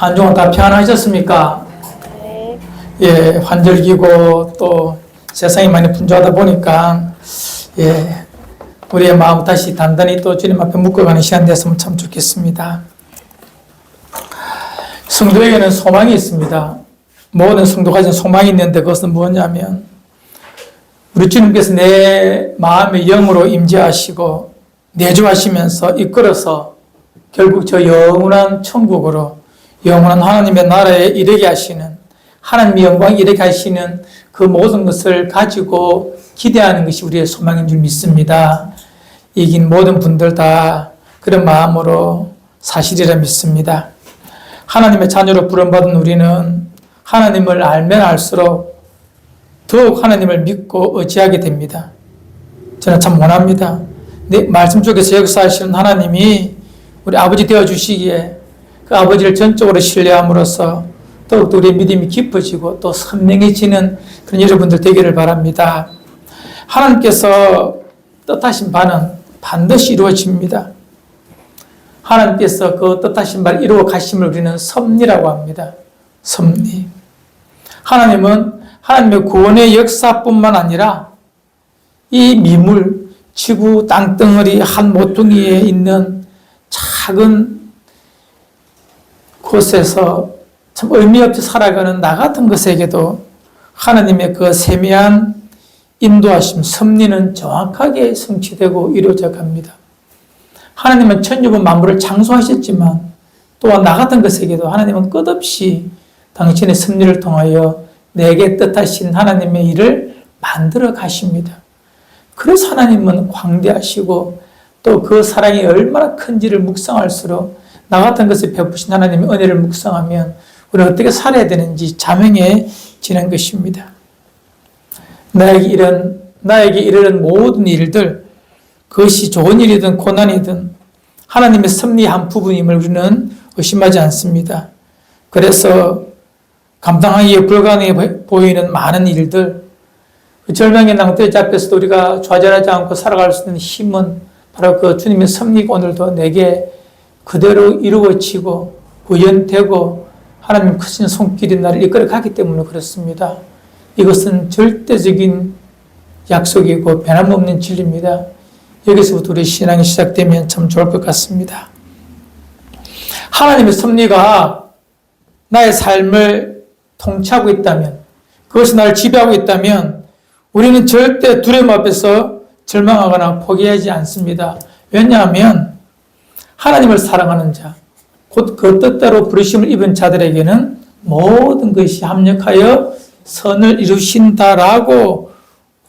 한 주간 다 평안하셨습니까? 네. 예, 환절기고 또 세상이 많이 분주하다 보니까 예, 우리의 마음 다시 단단히 또 주님 앞에 묶어가는 시간 됐으면 참 좋겠습니다. 성도에게는 소망이 있습니다. 모든 성도가 가진 소망이 있는데 그것은 뭐냐면 우리 주님께서 내 마음의 영으로 임재하시고 내주하시면서 이끌어서 결국 저 영원한 천국으로 영원한 하나님의 나라에 이르게 하시는 하나님의 영광에 이르게 하시는 그 모든 것을 가지고 기대하는 것이 우리의 소망인 줄 믿습니다. 이긴 모든 분들 다 그런 마음으로 사실이라 믿습니다. 하나님의 자녀로 부름받은 우리는 하나님을 알면 알수록 더욱 하나님을 믿고 의지하게 됩니다. 저는 참 원합니다. 내 말씀 속에서 역사하시는 하나님이 우리 아버지 되어주시기에 그 아버지를 전적으로 신뢰함으로써 더욱더 우리의 믿음이 깊어지고 또 선명해지는 그런 여러분들 되기를 바랍니다. 하나님께서 뜻하신 바는 반드시 이루어집니다. 하나님께서 그 뜻하신 바를 이루어 가심을 우리는 섭리라고 합니다. 섭리. 하나님은 하나님의 구원의 역사뿐만 아니라 이 미물, 지구, 땅덩어리 한 모퉁이에 있는 작은 곳에서 참 의미 없이 살아가는 나 같은 것에게도 하나님의 그 세미한 인도하심, 섭리는 정확하게 성취되고 이루어져 갑니다. 하나님은 천지부 만물을 창조하셨지만 또한 나 같은 것에게도 하나님은 끝없이 당신의 섭리를 통하여 내게 뜻하신 하나님의 일을 만들어 가십니다. 그래서 하나님은 광대하시고 또 그 사랑이 얼마나 큰지를 묵상할수록 나 같은 것을 베푸신 하나님의 은혜를 묵상하면 우리가 어떻게 살아야 되는지 자명해지는 것입니다. 나에게 이르는 모든 일들, 그것이 좋은 일이든 고난이든 하나님의 섭리의 한 부분임을 우리는 의심하지 않습니다. 그래서 감당하기에 불가능해 보이는 많은 일들, 그 절망의 낭떠러지 앞에서도 우리가 좌절하지 않고 살아갈 수 있는 힘은 바로 그 주님의 섭리가 오늘도 내게 그대로 이루어지고 구현되고 하나님 크신 손길이 나를 이끌어 가기 때문에 그렇습니다. 이것은 절대적인 약속이고 변함없는 진리입니다. 여기서부터 우리 신앙이 시작되면 참 좋을 것 같습니다. 하나님의 섭리가 나의 삶을 통치하고 있다면, 그것이 나를 지배하고 있다면 우리는 절대 두려움 앞에서 절망하거나 포기하지 않습니다. 왜냐하면 하나님을 사랑하는 자, 곧 그 뜻대로 부르심을 입은 자들에게는 모든 것이 합력하여 선을 이루신다라고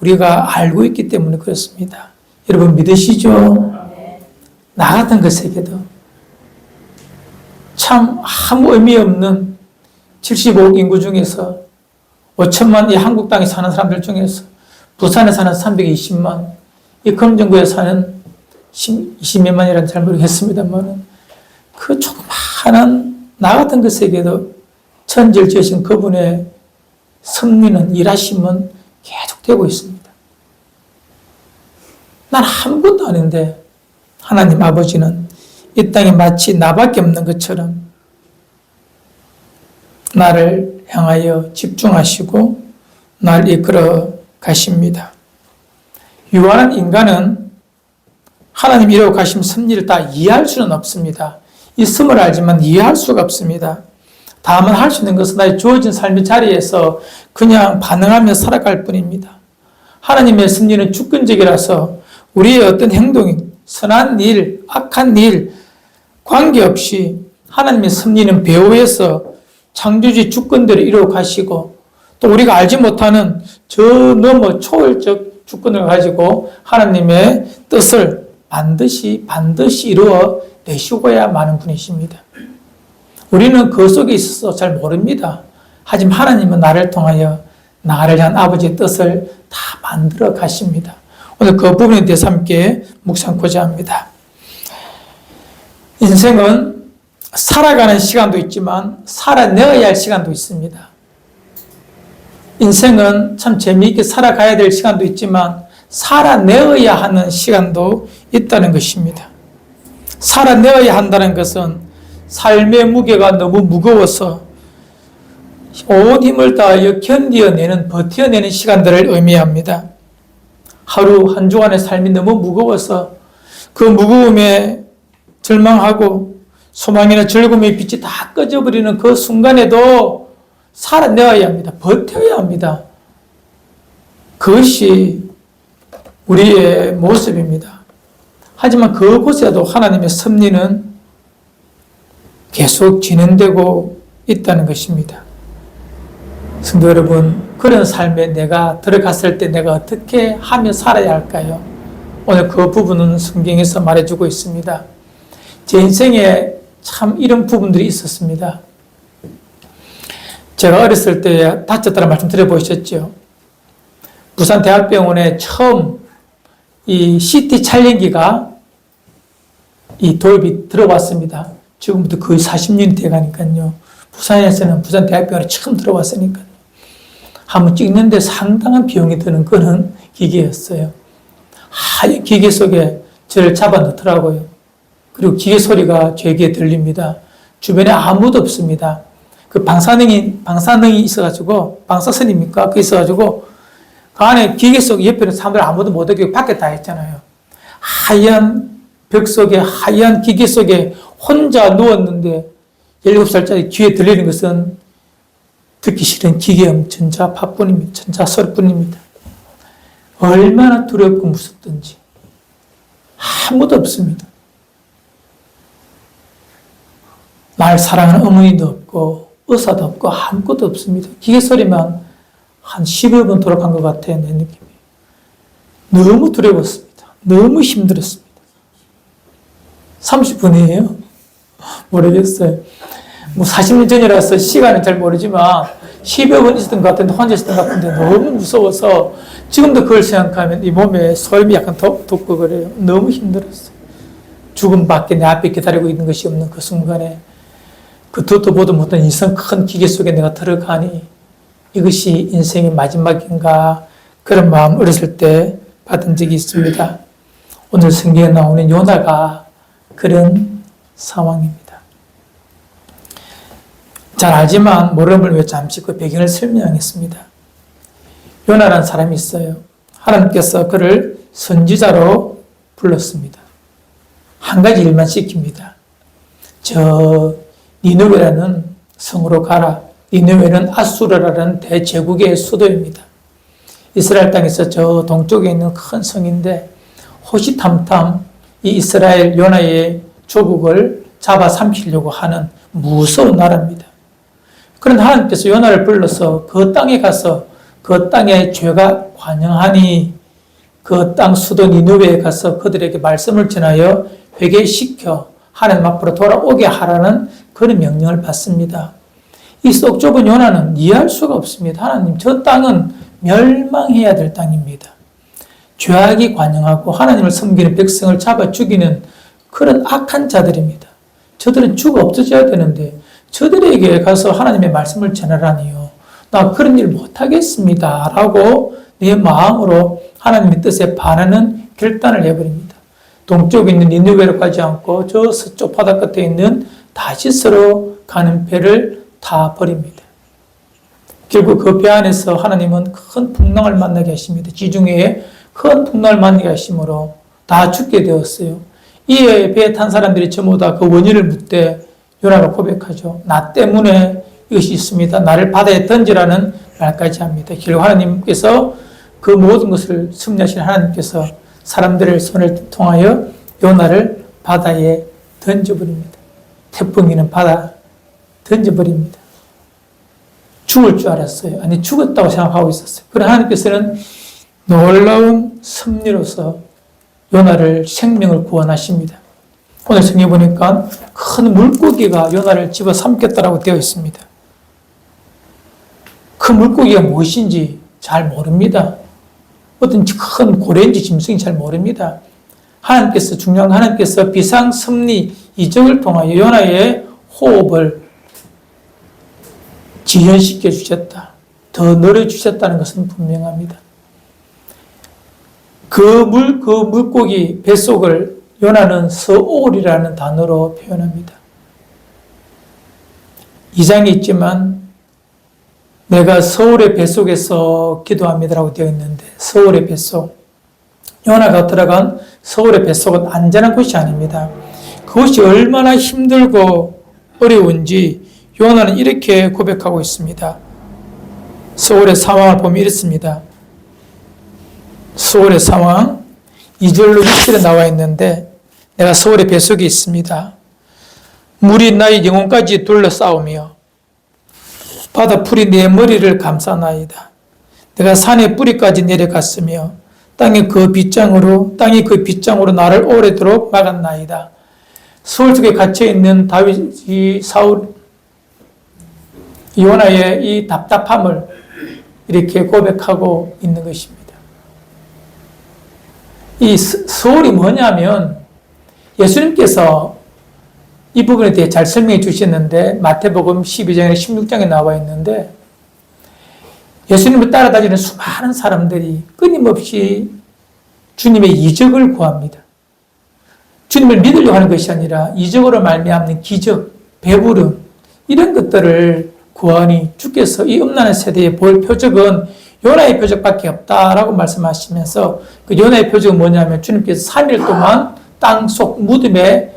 우리가 알고 있기 때문에 그렇습니다. 여러분 믿으시죠? 나 같은 것에게도 참 아무 의미 없는 75억 인구 중에서 5천만 이 한국 땅에 사는 사람들 중에서 부산에 사는 320만, 이 금정구에 사는 20몇만이라는 잘 모르겠습니다만 그 조그마한 나 같은 것에게도 천지를 지으신 그분의 섭리는 일하심은 계속되고 있습니다. 난 아무것도 아닌데 하나님 아버지는 이 땅에 마치 나밖에 없는 것처럼 나를 향하여 집중하시고 나를 이끌어 가십니다. 유한한 인간은 하나님 이루어 가신 섭리를 다 이해할 수는 없습니다. 있음을 알지만 이해할 수가 없습니다. 다만 할 수 있는 것은 나의 주어진 삶의 자리에서 그냥 반응하며 살아갈 뿐입니다. 하나님의 섭리는 주권적이라서 우리의 어떤 행동이 선한 일, 악한 일 관계없이 하나님의 섭리는 배후에서 창조주의 주권대로 이루어 가시고 또 우리가 알지 못하는 저 너머 초월적 주권을 가지고 하나님의 뜻을 반드시 이루어 내시고야 마는 분이십니다. 우리는 그 속에 있어서 잘 모릅니다. 하지만 하나님은 나를 통하여 나를 향한 아버지의 뜻을 다 만들어 가십니다. 오늘 그 부분에 대해서 함께 묵상하고자 합니다. 인생은 살아가는 시간도 있지만 살아내어야 할 시간도 있습니다. 인생은 참 재미있게 살아가야 될 시간도 있지만 살아내어야 하는 시간도 있다는 것입니다. 살아내어야 한다는 것은 삶의 무게가 너무 무거워서 온 힘을 다하여 견디어내는, 버텨내는 시간들을 의미합니다. 하루 한 주간의 삶이 너무 무거워서 그 무거움에 절망하고 소망이나 즐거움의 빛이 다 꺼져버리는 그 순간에도 살아내어야 합니다. 버텨야 합니다. 그것이 우리의 모습입니다. 하지만 그곳에도 하나님의 섭리는 계속 진행되고 있다는 것입니다. 성도 여러분, 그런 삶에 내가 들어갔을 때 내가 어떻게 하며 살아야 할까요? 오늘 그 부분은 성경에서 말해주고 있습니다. 제 인생에 참 이런 부분들이 있었습니다. 제가 어렸을 때 다쳤다는 말씀 드려보셨죠? 부산대학병원에 처음 이 CT 촬영기가 이 도입이 들어왔습니다. 지금부터 거의 40년이 돼가니까요. 부산에서는 부산대학병원에 처음 들어왔으니까요. 한번 찍는데 상당한 비용이 드는 그런 기계였어요. 하얀 기계 속에 저를 잡아 넣더라고요. 그리고 기계 소리가 제 귀에 들립니다. 주변에 아무도 없습니다. 그 방사능이 있어가지고, 방사선입니까? 그게 있어가지고, 그 안에 기계 속 옆에는 사람들 아무도 못 오게 밖에 다 있잖아요. 하얀 벽 속에, 하얀 기계 속에 혼자 누웠는데, 17살짜리 귀에 들리는 것은 듣기 싫은 기계음 전자파뿐입니다. 전자소리뿐입니다. 얼마나 두렵고 무섭든지 아무도 없습니다. 날 사랑하는 어머니도 없고 의사도 없고 아무것도 없습니다. 기계 소리만 한 10여 번 돌아간 것 같아요. 내 느낌이. 너무 두려웠습니다. 너무 힘들었습니다. 30분이에요? 모르겠어요. 뭐 40년 전이라서 시간은 잘 모르지만 10여 번 있었던 것 같은데, 혼자 있었던 것 같은데 너무 무서워서 지금도 그걸 생각하면 이 몸에 소름이 약간 돋고 그래요. 너무 힘들었어요. 죽음밖에 내 앞에 기다리고 있는 것이 없는 그 순간에 그 듣도 보도 못한 인생 큰 기계 속에 내가 들어가니 이것이 인생의 마지막인가, 그런 마음 어렸을 때 받은 적이 있습니다. 오늘 성경에 나오는 요나가 그런 상황입니다. 잘 알지만 모르는 걸 위해 잠시 그 배경을 설명하겠습니다. 요나라는 사람이 있어요. 하나님께서 그를 선지자로 불렀습니다. 한 가지 일만 시킵니다. 저 니느웨라는 성으로 가라. 니느웨는 아수르라는 대제국의 수도입니다. 이스라엘 땅에서 저 동쪽에 있는 큰 성인데 호시탐탐 이 이스라엘 요나의 조국을 잡아삼키려고 하는 무서운 나라입니다. 그런데 하나님께서 요나를 불러서 그 땅에 가서 그 땅에 죄가 관영하니 그 땅 수도 니느웨에 가서 그들에게 말씀을 전하여 회개시켜 하나님 앞으로 돌아오게 하라는 그런 명령을 받습니다. 이 속 좁은 요나는 이해할 수가 없습니다. 하나님, 저 땅은 멸망해야 될 땅입니다. 죄악이 관영하고 하나님을 섬기는 백성을 잡아 죽이는 그런 악한 자들입니다. 저들은 죽어 없어져야 되는데 저들에게 가서 하나님의 말씀을 전하라니요. 나 그런 일 못하겠습니다. 라고 내 마음으로 하나님의 뜻에 반하는 결단을 해버립니다. 동쪽에 있는 니느웨로 가지 않고 저 서쪽 바다 끝에 있는 다시스로 가는 배를 타버립니다. 결국 그 배 안에서 하나님은 큰 풍랑을 만나게 하십니다. 지중해에 큰 풍랑을 만나게 하심으로 다 죽게 되었어요. 이에 배에 탄 사람들이 전부 다 그 원인을 묻되 요나가 고백하죠. 나 때문에 이것이 있습니다. 나를 바다에 던지라는 말까지 합니다. 결국 하나님께서 그 모든 것을 섭리하신 하나님께서 사람들의 손을 통하여 요나를 바다에 던져버립니다. 태풍이는 바다 던져버립니다. 죽을 줄 알았어요. 아니, 죽었다고 생각하고 있었어요. 그러나 하나님께서는 놀라운 섭리로서 요나를 생명을 구원하십니다. 오늘 성경에 보니까 큰 물고기가 요나를 집어삼켰다라고 되어 있습니다. 그 물고기가 무엇인지 잘 모릅니다. 어떤 큰 고래인지 짐승인지 잘 모릅니다. 하나님께서, 중요한 건 하나님께서 비상섭리 이적을 통하여 요나의 호흡을 지연시켜 주셨다. 더 늘어주셨다는 것은 분명합니다. 그 물고기 뱃속을 요나는 서올이라는 단어로 표현합니다. 2장이 있지만 내가 서울의 뱃속에서 기도합니다라고 되어 있는데 서울의 뱃속, 요나가 들어간 서울의 뱃속은 안전한 곳이 아닙니다. 그것이 얼마나 힘들고 어려운지 요나는 이렇게 고백하고 있습니다. 서울의 상황을 보면 이렇습니다. 서울의 상황 2절로 6절에 나와 있는데 내가 서울의 뱃속에 있습니다. 물이 나의 영혼까지 둘러싸우며 바다 풀이 내 머리를 감싸나이다. 내가 산의 뿌리까지 내려갔으며 땅이 그 빗장으로 나를 오래도록 막았나이다. 서울 속에 갇혀있는 다윗이 요나의 이 답답함을 이렇게 고백하고 있는 것입니다. 이 서울이 뭐냐면 예수님께서 이 부분에 대해 잘 설명해 주셨는데 마태복음 12장에 16장에 나와 있는데 예수님을 따라다니는 수많은 사람들이 끊임없이 주님의 이적을 구합니다. 주님을 믿으려고 하는 것이 아니라 이적으로 말미암는 기적, 배부름 이런 것들을 구하니 주께서 이 음란한 세대에 볼 표적은 요나의 표적밖에 없다라고 말씀하시면서 그 요나의 표적은 뭐냐면 주님께서 3일 동안 땅속 무덤에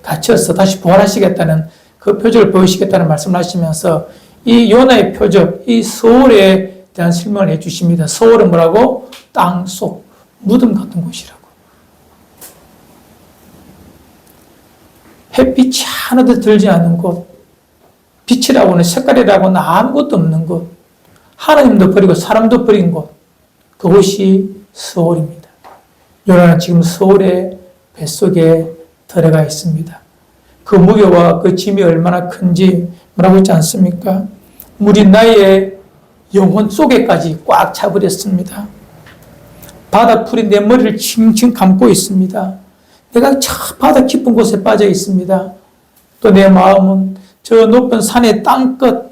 갇혀서 다시 부활하시겠다는 그 표적을 보이시겠다는 말씀을 하시면서 이 요나의 표적, 이 서울에 대한 설명을 해주십니다. 서울은 뭐라고? 땅속 무덤 같은 곳이라고. 햇빛이 하나도 들지 않는 곳, 빛이라고는 색깔이라고는 아무것도 없는 곳, 하나님도 버리고 사람도 버린 곳, 그곳이 서울입니다. 요나는 지금 서울의 뱃속에 들어가 있습니다. 그 무게와 그 짐이 얼마나 큰지 뭐라고 했지 않습니까? 물이 나의 영혼 속에까지 꽉 차버렸습니다. 바다풀이 내 머리를 칭칭 감고 있습니다. 내가 저 바다 깊은 곳에 빠져 있습니다. 또 내 마음은 저 높은 산의 땅끝,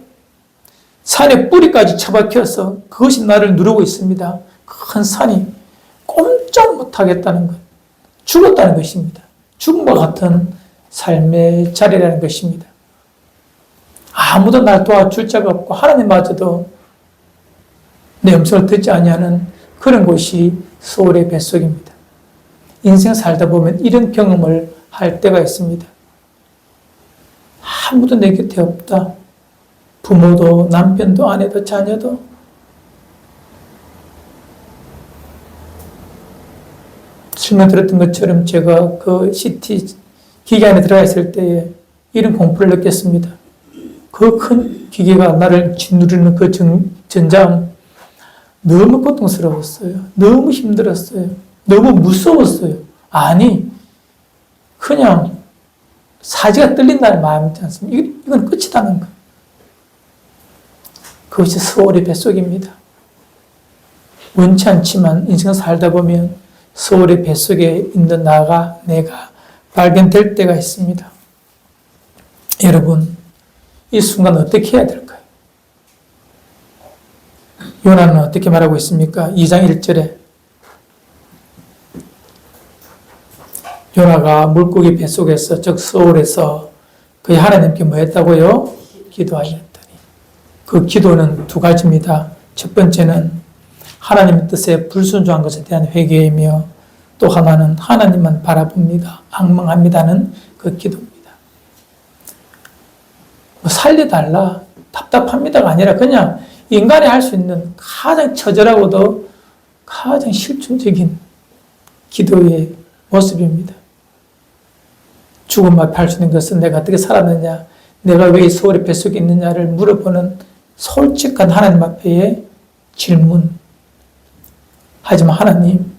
산의 뿌리까지 처박혀서 그것이 나를 누르고 있습니다. 큰 산이 꼼짝 못하겠다는 것, 죽었다는 것입니다. 죽음과 같은 삶의 자리라는 것입니다. 아무도 날 도와줄 자가 없고 하나님마저도 내 음성을 듣지 아니하는 그런 곳이 서울의 뱃속입니다. 인생 살다 보면 이런 경험을 할 때가 있습니다. 아무도 내 곁에 없다. 부모도 남편도 아내도 자녀도 설명드렸던 것처럼 제가 그 CT 기계 안에 들어가 있을 때에 이런 공포를 느꼈습니다. 그 큰 기계가 나를 짓누르는 그 전장 너무 고통스러웠어요. 너무 힘들었어요. 너무 무서웠어요. 아니 그냥 사지가 떨린다는 마음이 있지 않습니까? 이건 끝이다는 거. 그것이 서울의 뱃속입니다. 원치 않지만 인생을 살다 보면 서울의 뱃속에 있는 내가 발견될 때가 있습니다. 여러분, 이 순간 어떻게 해야 될까요? 요나는 어떻게 말하고 있습니까? 2장 1절에 요나가 물고기 뱃속에서 즉 서울에서 그의 하나님께 뭐 했다고요? 기도하였더니 그 기도는 두 가지입니다. 첫 번째는 하나님의 뜻에 불순종한 것에 대한 회개이며 또 하나는 하나님만 바라봅니다. 악망합니다는 그 기도입니다. 뭐 살려달라, 답답합니다가 아니라 그냥 인간이 할 수 있는 가장 처절하고도 가장 실존적인 기도의 모습입니다. 죽음 앞에 할 수 있는 것은 내가 어떻게 살았느냐, 내가 왜 이 서울의 뱃속에 있느냐를 물어보는 솔직한 하나님 앞에의 질문. 하지만 하나님,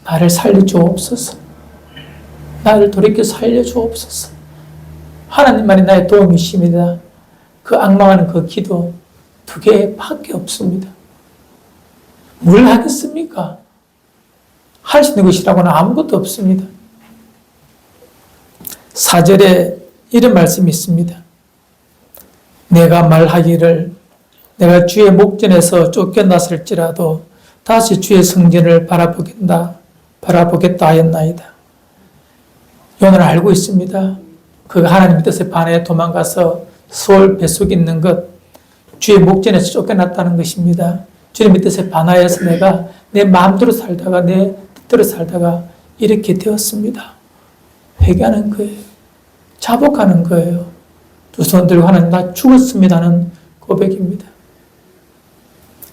나를 살려주옵소서. 나를 돌이켜 살려주옵소서. 하나님만이 나의 도움이십니다. 그 악망하는 그 기도 두 개밖에 없습니다. 뭘 하겠습니까? 할 수 있는 것이라고는 아무것도 없습니다. 4절에 이런 말씀이 있습니다. 내가 말하기를 내가 주의 목전에서 쫓겨났을지라도 다시 주의 성전을 바라보겠다 하였나이다. 요나는 알고 있습니다. 그가 하나님의 뜻에 반해 도망가서 수월 뱃속에 있는 것, 주의 목전에서 쫓겨났다는 것입니다. 주님의 뜻에 반하여서 내가 내 마음대로 살다가 내 뜻대로 살다가 이렇게 되었습니다. 회개하는 거예요. 자복하는 거예요. 두 손 들고 하나님 나 죽었습니다는 고백입니다.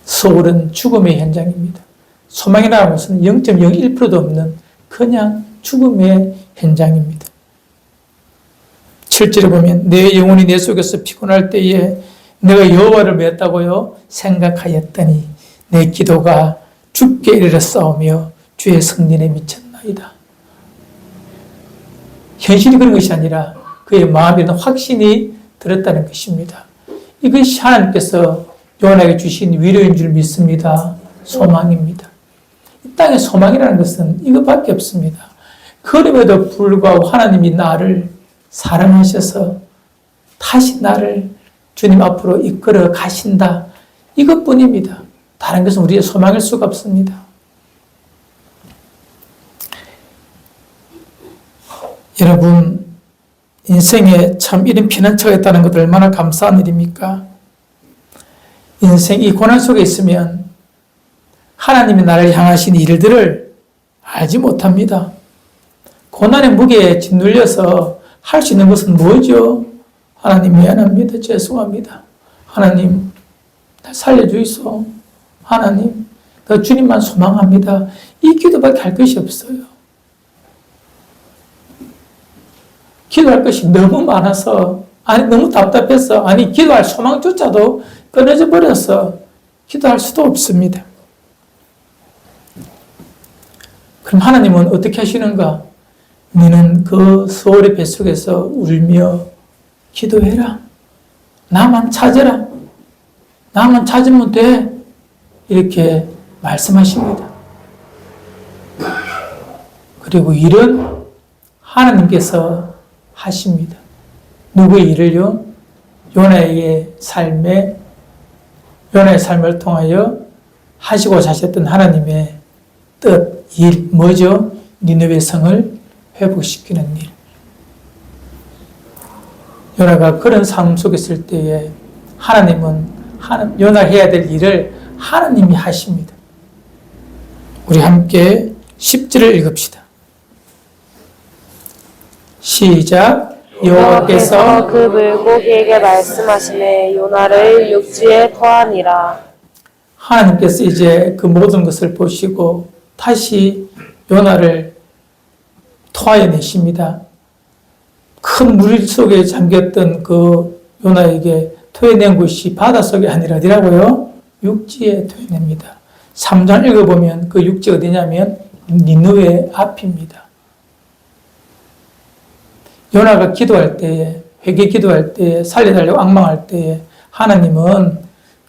소울은 죽음의 현장입니다. 소망이라는 것은 0.01%도 없는 그냥 죽음의 현장입니다. 7절에 보면 내 영혼이 내 속에서 피곤할 때에 내가 여호와를 맺다고요 생각하였더니 내 기도가 죽게 이르렀사오며 주의 성전에 미쳤나이다. 현실이 그런 것이 아니라 그의 마음에는 확신이 들었다는 것입니다. 이것이 하나님께서 요나에게 주신 위로인 줄 믿습니다. 소망입니다. 이 땅에 소망이라는 것은 이것밖에 없습니다. 그럼에도 불구하고 하나님이 나를 사랑하셔서 다시 나를 주님 앞으로 이끌어 가신다. 이것뿐입니다. 다른 것은 우리의 소망일 수가 없습니다. 여러분, 인생에 참 이런 피난처가 있다는 것도 얼마나 감사한 일입니까? 인생 이 고난 속에 있으면 하나님이 나를 향하신 일들을 알지 못합니다. 고난의 무게에 짓눌려서 할 수 있는 것은 뭐죠? 하나님 미안합니다. 죄송합니다. 하나님 날 살려주이소. 하나님 나 주님만 소망합니다. 이 기도밖에 할 것이 없어요. 기도할 것이 너무 많아서 너무 답답해서 기도할 소망조차도 끊어져 버려서 기도할 수도 없습니다. 그럼 하나님은 어떻게 하시는가? 너는 그 소울의 뱃속에서 울며 기도해라. 나만 찾아라. 나만 찾으면 돼. 이렇게 말씀하십니다. 그리고 일은 하나님께서 하십니다. 누구의 일을요? 요나의 삶을 통하여 하시고자 하셨던 하나님의 뜻, 일, 뭐죠? 니느웨 성을 회복시키는 일. 요나가 그런 삶 속에 있을 때에 하나님은 요나 해야 될 일을 하나님이 하십니다. 우리 함께 10절을 읽읍시다. 시작. 여호와께서 그 물고기에게 말씀하시매 요나를 육지에 토하니라. 하나님께서 이제 그 모든 것을 보시고 다시 요나를 토하여 내십니다. 큰 물 속에 잠겼던 그 요나에게 토해낸 곳이 바닷속이 아니라 어디라고요? 육지에 토해냅니다. 3장 읽어보면 그 육지가 어디냐면 니느웨 앞입니다. 요나가 기도할 때에, 회개 기도할 때에, 살려달라고 앙망할 때에 하나님은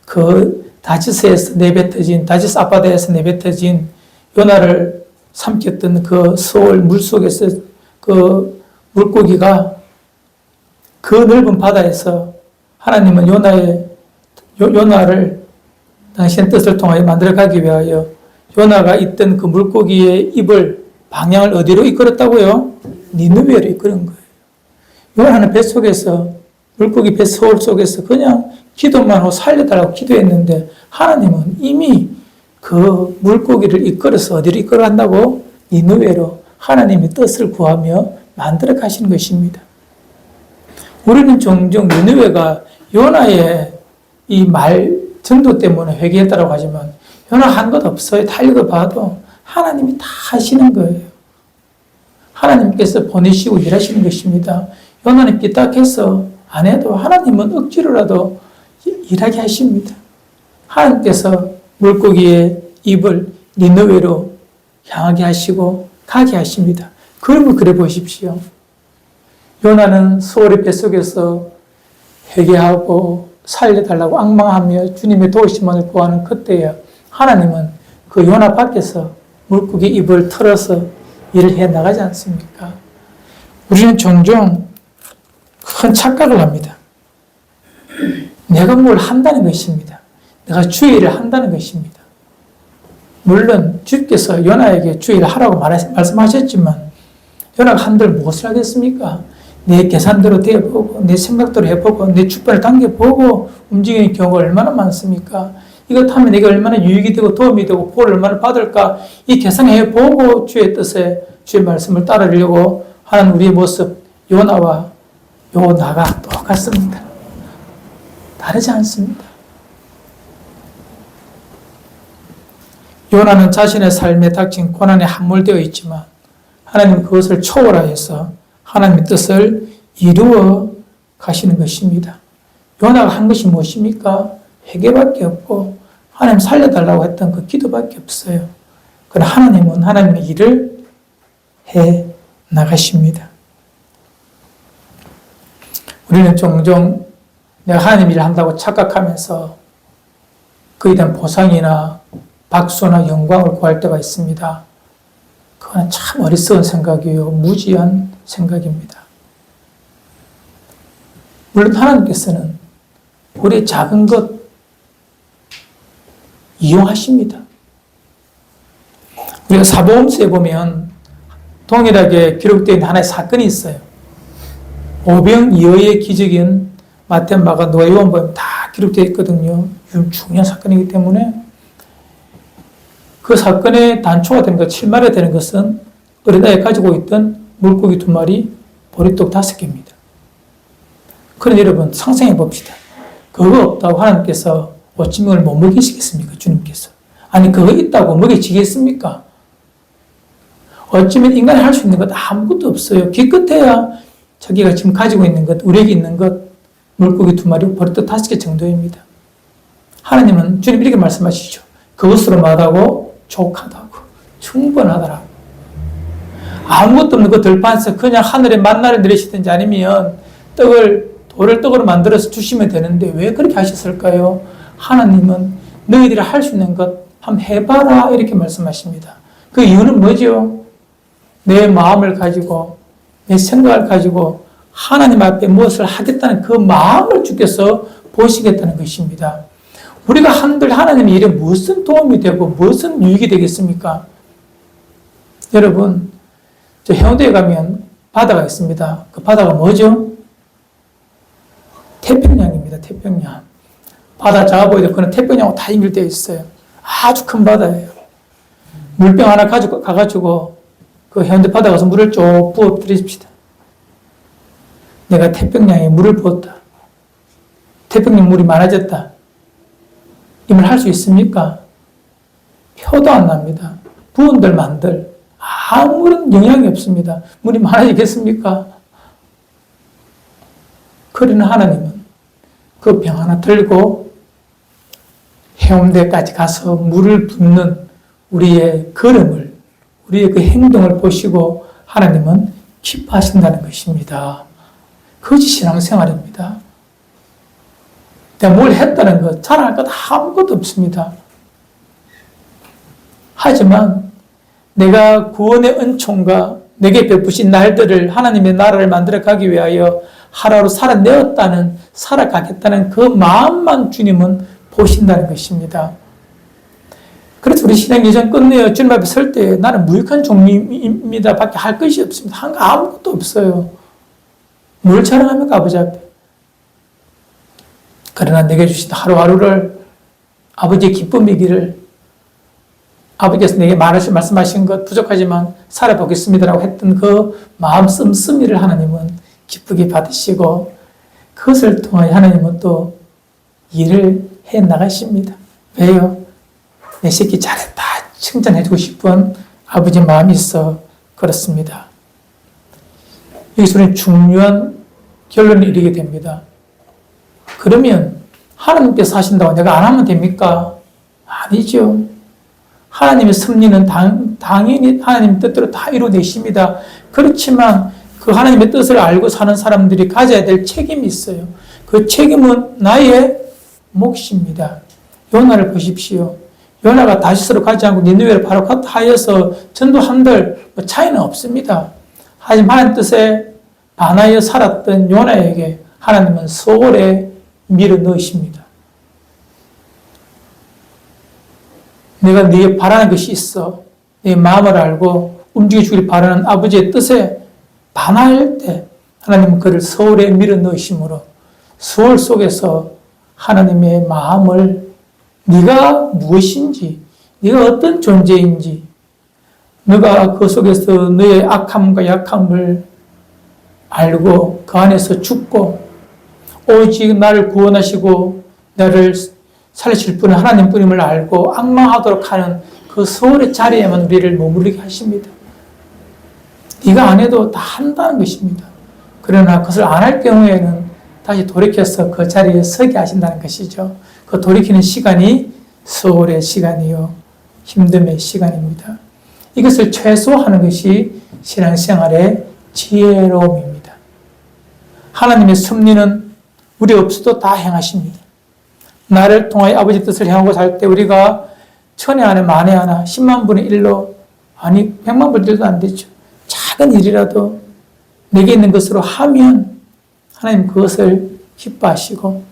그 다시스 앞바다에서 내뱉어진 요나를 삼켰던 그 서울 물속에서 그 물고기가 그 넓은 바다에서 하나님은 요나를 당신의 뜻을 통하여 만들어가기 위하여 요나가 있던 그 물고기의 입을 방향을 어디로 이끌었다고요? 니느웨로 이끄는 거예요. 요나는 뱃속에서 물고기 뱃소울 속에서 그냥 기도만 하고 살려달라고 기도했는데 하나님은 이미 그 물고기를 이끌어서 어디로 이끌어간다고? 니느웨로 하나님의 뜻을 구하며 만들어 가시는 것입니다. 우리는 종종 니느웨가 요나의 이 말 전도 때문에 회개했다고 하지만 요나 한 것 없어요. 다 읽어봐도 하나님이 다 하시는 거예요. 하나님께서 보내시고 일하시는 것입니다. 요나는 삐딱해서 안 해도 하나님은 억지로라도 일하게 하십니다. 하나님께서 물고기의 입을 니느웨로 향하게 하시고 가게 하십니다. 그러면 그래 보십시오. 요나는 소울의 뱃속에서 회개하고 살려달라고 앙망하며 주님의 도우심만을 구하는 그때야 하나님은 그 요나 밖에서 물고기 입을 털어서 일을 해 나가지 않습니까? 우리는 종종 큰 착각을 합니다. 내가 뭘 한다는 것입니다. 내가 주의를 한다는 것입니다. 물론 주께서 요나에게 주의를 하라고 말씀하셨지만 요나가 한들 무엇을 하겠습니까? 내 계산대로 대보고 내 생각대로 해보고 내 주변을 당겨보고 움직이는 경우가 얼마나 많습니까? 이것 하면 내가 얼마나 유익이 되고 도움이 되고 복을 얼마나 받을까 이 계산해보고 주의 뜻에 주의 말씀을 따르려고 하는 우리의 모습 요나와 요나가 똑같습니다. 다르지 않습니다. 요나는 자신의 삶에 닥친 고난에 함몰되어 있지만 하나님 그것을 초월하여서 하나님의 뜻을 이루어 가시는 것입니다. 요나가 한 것이 무엇입니까? 회개밖에 없고 하나님 살려달라고 했던 그 기도밖에 없어요. 그러나 하나님은 하나님의 일을 해 나가십니다. 우리는 종종 내가 하나님 일을 한다고 착각하면서 그에 대한 보상이나 박수나 영광을 구할 때가 있습니다. 그건 참 어리석은 생각이에요. 무지한 생각입니다. 물론 하나님께서는 우리의 작은 것 이용하십니다. 우리가 사복음서에 보면 동일하게 기록되어 있는 하나의 사건이 있어요. 오병이어의 기적인 마태, 마가, 누가, 요한복음 다 기록되어 있거든요. 중요한 사건이기 때문에 그 사건의 단초가 되는 것, 실마리가 되는 것은 어린아이가 가지고 있던 물고기 2마리, 보리떡 5개입니다. 그런데 여러분 상상해 봅시다. 그거 없다고 하나님께서 5,000명을 못 먹이시겠습니까? 주님께서. 아니 그거 있다고 먹여지겠습니까? 어쩌면 인간이 할 수 있는 것 아무것도 없어요. 기껏해야 자기가 지금 가지고 있는 것, 우리에게 있는 것, 물고기 2마리, 보리떡 5개 정도입니다. 하나님은 주님 이렇게 말씀하시죠. 그것으로 마다고 족하다고 충분하더라고. 아무것도 없는 그 들판에서 그냥 하늘에 만나를 내리시든지 아니면 돌을 떡으로 만들어서 주시면 되는데 왜 그렇게 하셨을까요? 하나님은 너희들이 할 수 있는 것 한번 해봐라 이렇게 말씀하십니다. 그 이유는 뭐죠? 내 마음을 가지고 내 생각을 가지고 하나님 앞에 무엇을 하겠다는 그 마음을 주께서 보시겠다는 것입니다. 우리가 한들 하나님의 일에 무슨 도움이 되고 무슨 유익이 되겠습니까? 여러분, 저 해운대에 가면 바다가 있습니다. 그 바다가 뭐죠? 태평양입니다. 태평양. 바다 작아 보이도 그는 태평양하고 다 연결되어 있어요. 아주 큰 바다예요. 물병 하나 가가지고 그 해운대 바다 가서 물을 쭉 부어 드리십시다. 내가 태평양에 물을 부었다. 태평양 물이 많아졌다. 이 말 할 수 있습니까? 표도 안 납니다. 부은들 만들 아무런 영향이 없습니다. 물이 많아지겠습니까? 그러나 하나님은 그 병 하나 들고 해운대까지 가서 물을 붓는 우리의 걸음을, 우리의 그 행동을 보시고 하나님은 기뻐하신다는 것입니다. 그것이 신앙생활입니다. 내가 뭘 했다는 것, 자랑할 것 아무것도 없습니다. 하지만 내가 구원의 은총과 내게 베푸신 날들을 하나님의 나라를 만들어 가기 위하여 하루하루 살아가겠다는 그 마음만 주님은 보신다는 것입니다. 그래서 우리 신앙 여정 끝내어 주님 앞에 설 때 나는 무익한 종입니다 밖에 할 것이 없습니다. 한 거 아무것도 없어요. 뭘 자랑합니까 아버지 앞에? 그러나 내게 주신 하루하루를 아버지의 기쁨이기를 아버지께서 내게 말씀하신 것 부족하지만 살아보겠습니다라고 했던 그 마음 씀씀이를 하나님은 기쁘게 받으시고 그것을 통하여 하나님은 또 일을 해 나가십니다. 왜요? 내 새끼 잘했다 칭찬해주고 싶은 아버지 마음이 있어 그렇습니다. 여기서 우리는 중요한 결론을 이르게 됩니다. 그러면 하나님께서 하신다고 내가 안 하면 됩니까? 아니죠. 하나님의 섭리는 당연히 하나님의 뜻대로 다 이루어내십니다. 그렇지만 그 하나님의 뜻을 알고 사는 사람들이 가져야 될 책임이 있어요. 그 책임은 나의 몫입니다. 요나를 보십시오. 요나가 다시스로 가지 않고 니느웨를 바로 하여서 전도한들 차이는 없습니다. 하지만 하나님 뜻에 반하여 살았던 요나에게 하나님은 소홀에 밀어 넣으십니다. 내가 네게 바라는 것이 있어. 네 마음을 알고 움직여주길 바라는 아버지의 뜻에 반할 때 하나님은 그를 서울에 밀어 넣으심으로 서울 속에서 하나님의 마음을 네가 무엇인지, 네가 어떤 존재인지, 너가 그 속에서 너의 악함과 약함을 알고 그 안에서 죽고 오직 나를 구원하시고 나를 살리실 분은 하나님뿐임을 알고 악망하도록 하는 그 서울의 자리에만 우리를 머무르게 하십니다. 네가 안 해도 다 한다는 것입니다. 그러나 그것을 안 할 경우에는 다시 돌이켜서 그 자리에 서게 하신다는 것이죠. 그 돌이키는 시간이 서울의 시간이요, 힘듦의 시간입니다. 이것을 최소화하는 것이 신앙생활의 지혜로움입니다. 하나님의 섭리는 우리 없어도 다 행하십니다. 나를 통하여 아버지 뜻을 행하고 살 때 우리가 천에 하나 만에 하나 10만 분의 1로 아니 100만 분의 1도 안 되죠. 작은 일이라도 내게 있는 것으로 하면 하나님 그것을 기뻐하시고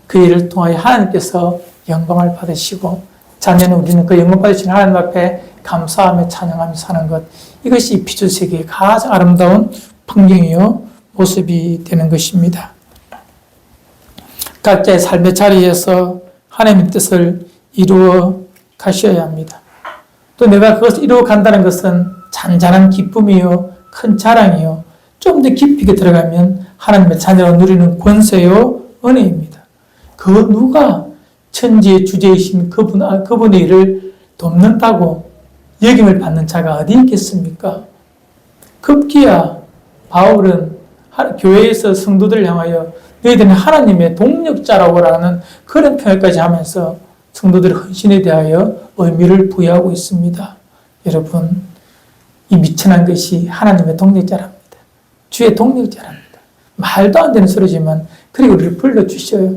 그 일을 통하여 하나님께서 영광을 받으시고 자녀는 우리는 그 영광 받으시는 하나님 앞에 감사하며 찬양하며 사는 것, 이것이 피조 세계의 가장 아름다운 풍경이요 모습이 되는 것입니다. 각자의 삶의 자리에서 하나님의 뜻을 이루어 가셔야 합니다. 또 내가 그것을 이루어 간다는 것은 잔잔한 기쁨이요 큰 자랑이요 좀 더 깊이 들어가면 하나님의 자녀가 누리는 권세요 은혜입니다. 그 누가 천지의 주제이신 그분의 일을 돕는다고 여김을 받는 자가 어디 있겠습니까? 급기야 바울은 교회에서 성도들을 향하여 너희들은 하나님의 동력자라고 하는 그런 표현까지 하면서 성도들의 헌신에 대하여 의미를 부여하고 있습니다. 여러분, 이 미천한 것이 하나님의 동력자랍니다. 주의 동력자랍니다. 말도 안 되는 소리지만 그리고 우리를 불러주셔요.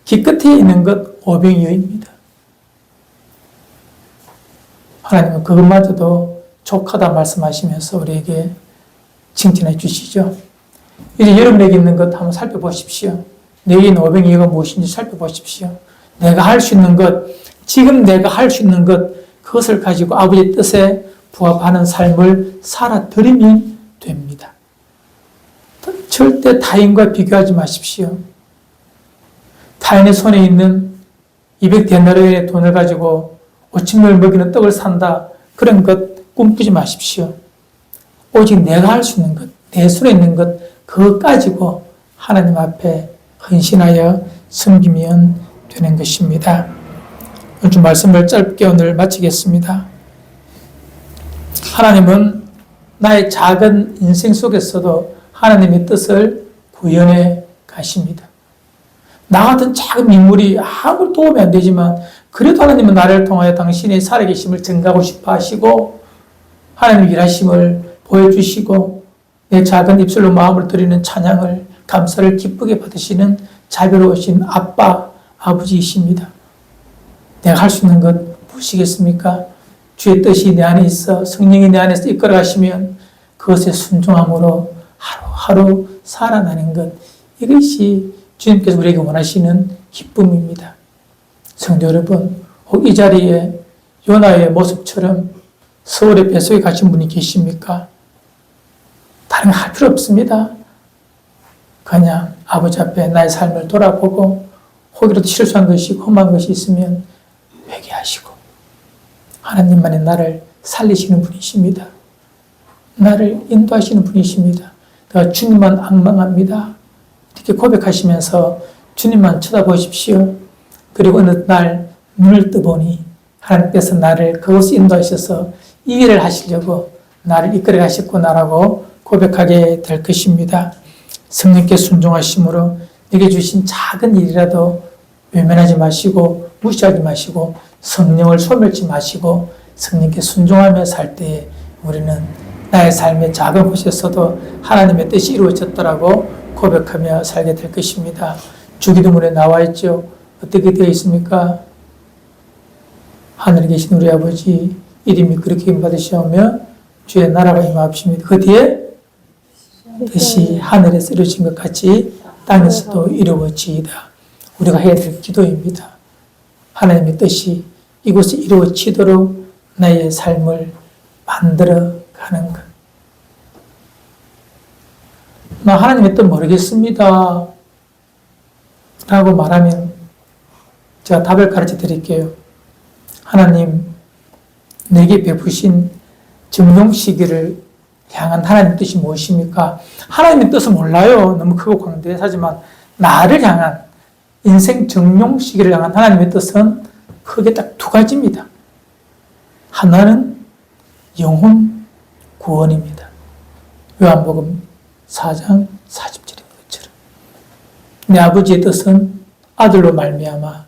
기끝에 있는 것 오병이어입니다. 하나님은 그것마저도 족하다 말씀하시면서 우리에게 칭찬해 주시죠. 이제 여러분에게 있는 것 한번 살펴보십시오. 내게 있는 오병이어가 무엇인지 살펴보십시오. 내가 할 수 있는 것, 지금 내가 할 수 있는 것, 그것을 가지고 아버지의 뜻에 부합하는 삶을 살아드리면 됩니다. 절대 타인과 비교하지 마십시오. 타인의 손에 있는 200데나리온의 돈을 가지고 5,000명을 먹이는 떡을 산다. 그런 것 꿈꾸지 마십시오. 오직 내가 할 수 있는 것, 내 손에 있는 것, 그것 가지고 하나님 앞에 헌신하여 섬기면 되는 것입니다. 오늘 말씀을 짧게 오늘 마치겠습니다. 하나님은 나의 작은 인생 속에서도 하나님의 뜻을 구현해 가십니다. 나 같은 작은 인물이 아무 도움이 안 되지만 그래도 하나님은 나를 통하여 당신의 살아계심을 증가하고 싶어 하시고 하나님 일하심을 보여주시고 내 작은 입술로 마음을 드리는 찬양을 감사를 기쁘게 받으시는 자비로우신 아빠, 아버지이십니다. 내가 할 수 있는 것 무엇이겠습니까? 주의 뜻이 내 안에 있어 성령이 내 안에서 이끌어 가시면 그것에 순종함으로 하루하루 살아나는 것, 이것이 주님께서 우리에게 원하시는 기쁨입니다. 성도 여러분, 혹 이 자리에 요나의 모습처럼 서울의 뱃속에 가신 분이 계십니까? 다른 거 할 필요 없습니다. 그냥 아버지 앞에 나의 삶을 돌아보고 혹이라도 실수한 것이 험한 것이 있으면 회개하시고 하나님만이 나를 살리시는 분이십니다. 나를 인도하시는 분이십니다. 내가 주님만 앙망합니다. 이렇게 고백하시면서 주님만 쳐다보십시오. 그리고 어느 날 눈을 뜨보니 하나님께서 나를 그곳에 인도하셔서 이 일을 하시려고 나를 이끌어 가셨구나라고 고백하게 될 것입니다. 성령께 순종하심으로 내게 주신 작은 일이라도 외면하지 마시고 무시하지 마시고 성령을 소멸치 마시고 성령께 순종하며 살 때에 우리는 나의 삶의 작은 곳에서도 하나님의 뜻이 이루어졌다라고 고백하며 살게 될 것입니다. 주기도문에 나와 있죠. 어떻게 되어 있습니까? 하늘에 계신 우리 아버지 이름이 그렇게 받으시오며 주의 나라가 임하옵시며 그 뒤에 뜻이 하늘에서 이루어진 것 같이 땅에서도 이루어지이다. 우리가 해야 될 기도입니다. 하나님의 뜻이 이곳이 이루어지도록 나의 삶을 만들어 가는 것. 나 하나님의 뜻 모르겠습니다. 라고 말하면 제가 답을 가르쳐 드릴게요. 하나님, 내게 베푸신 정령 시기를 향한 하나님의 뜻이 무엇입니까? 하나님의 뜻은 몰라요. 너무 크고 광대하지만 나를 향한 인생 정령 시기를 향한 하나님의 뜻은 크게 딱 두 가지입니다. 하나는 영혼 구원입니다. 요한복음 4장 40절인 것처럼 내 아버지의 뜻은 아들로 말미암아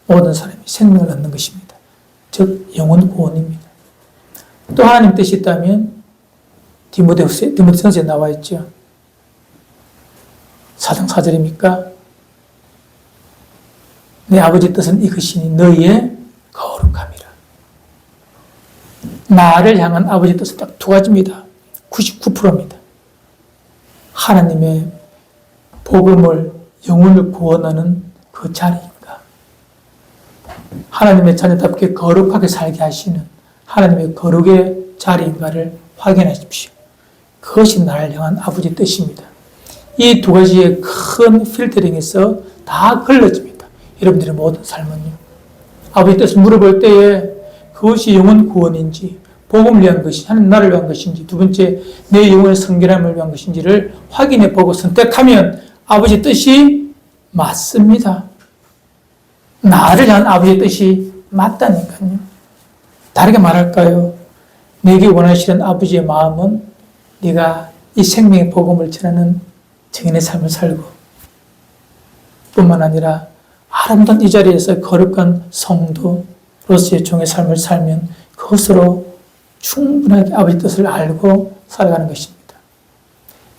모든 사람이 생명을 얻는 것입니다. 즉 영혼 구원입니다. 또 하나님 뜻이 있다면 디모데전서에 나와 있죠. 4장 4절입니까? 내 아버지 뜻은 이것이니 너희의 거룩함이라. 나를 향한 아버지 뜻은 딱 두 가지입니다. 99%입니다. 하나님의 복음을, 영혼을 구원하는 그 자리인가? 하나님의 자녀답게 거룩하게 살게 하시는 하나님의 거룩의 자리인가를 확인하십시오. 그것이 나를 향한 아버지의 뜻입니다. 이 두 가지의 큰 필터링에서 다 걸러집니다. 여러분들의 모든 삶은요. 아버지의 뜻을 물어볼 때에 그것이 영혼 구원인지, 복음을 위한 것이, 하나님 나를 위한 것인지, 두 번째 내 영혼의 성결함을 위한 것인지를 확인해 보고 선택하면 아버지의 뜻이 맞습니다. 나를 향한 아버지의 뜻이 맞다니까요. 다르게 말할까요? 내게 원하시는 아버지의 마음은 네가 이 생명의 복음을 전하는 증인의 삶을 살고 뿐만 아니라 아름다운 이 자리에서 거룩한 성도로서의 종의 삶을 살면 그것으로 충분하게 아버지 뜻을 알고 살아가는 것입니다.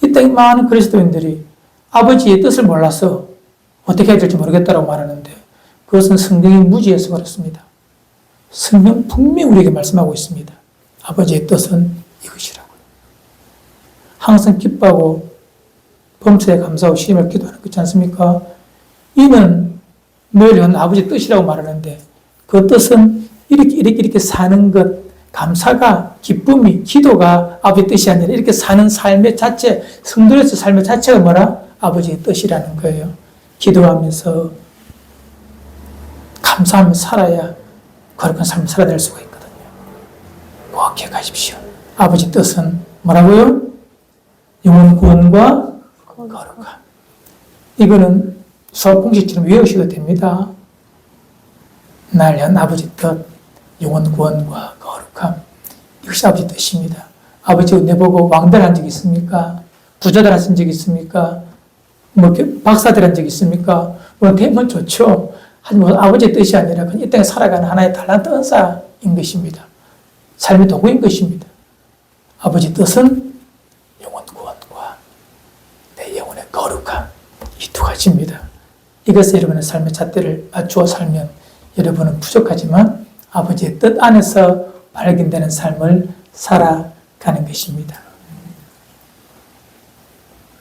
이 땅의 많은 그리스도인들이 아버지의 뜻을 몰라서 어떻게 해야 될지 모르겠다고 말하는데 그것은 성경이 무지해서 그렇습니다. 성경 분명히 우리에게 말씀하고 있습니다. 아버지의 뜻은 이것이라고요. 항상 기뻐하고 범사에 감사하고 시임을 기도하는 거지 않습니까? 이는 너를 위한 아버지의 뜻이라고 말하는데 그 뜻은 이렇게 사는 것, 감사가, 기쁨이, 기도가 아버지의 뜻이 아니라 이렇게 사는 삶의 자체, 성도로서 삶의 자체가 뭐라? 아버지의 뜻이라는 거예요. 기도하면서 감사하면서 살아야 거룩한 삶을 살아야 될 수가 있거든요. 꼭 기억하십시오. 아버지 뜻은 뭐라고요? 영혼 구원과 거룩함. 이거는 수학 공식처럼 외우셔도 됩니다. 날 위한 아버지 뜻, 영혼 구원과 거룩함. 이것이 아버지 뜻입니다. 아버지가 내보고 왕들 한 적 있습니까? 부자들 하신 적 있습니까? 박사들 한 적 있습니까? 되면 좋죠. 하지만 아버지의 뜻이 아니라 그냥 이 땅에 살아가는 하나의 달란트 은사인 것입니다. 삶의 도구인 것입니다. 아버지 뜻은 영혼 구원과 내 영혼의 거룩함, 이 두 가지입니다. 이것에 여러분의 삶의 잣대를 맞추어 살면 여러분은 부족하지만 아버지의 뜻 안에서 발견되는 삶을 살아가는 것입니다.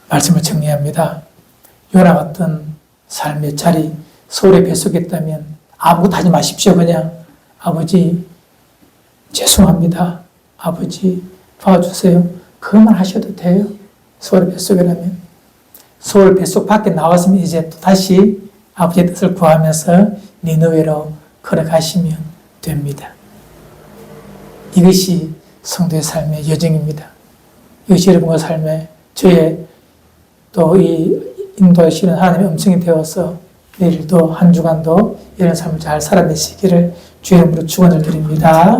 말씀을 정리합니다. 요나 같은 삶의 자리, 서울에 뱃속했다면 아무것도 하지 마십시오. 그냥 아버지 죄송합니다. 아버지 도와주세요. 그것만 하셔도 돼요. 서울의 뱃속이라면. 서울 뱃속 밖에 나왔으면 이제 또 다시 아버지의 뜻을 구하면서 니느웨로 걸어가시면 됩니다. 이것이 성도의 삶의 여정입니다. 이것이 여러분의 삶의 저의 또 이 인도하시는 하나님의 음성이 되어서 내일도 한 주간도 이런 삶을 잘 살아내시기를 주의 이름으로 축원을 드립니다.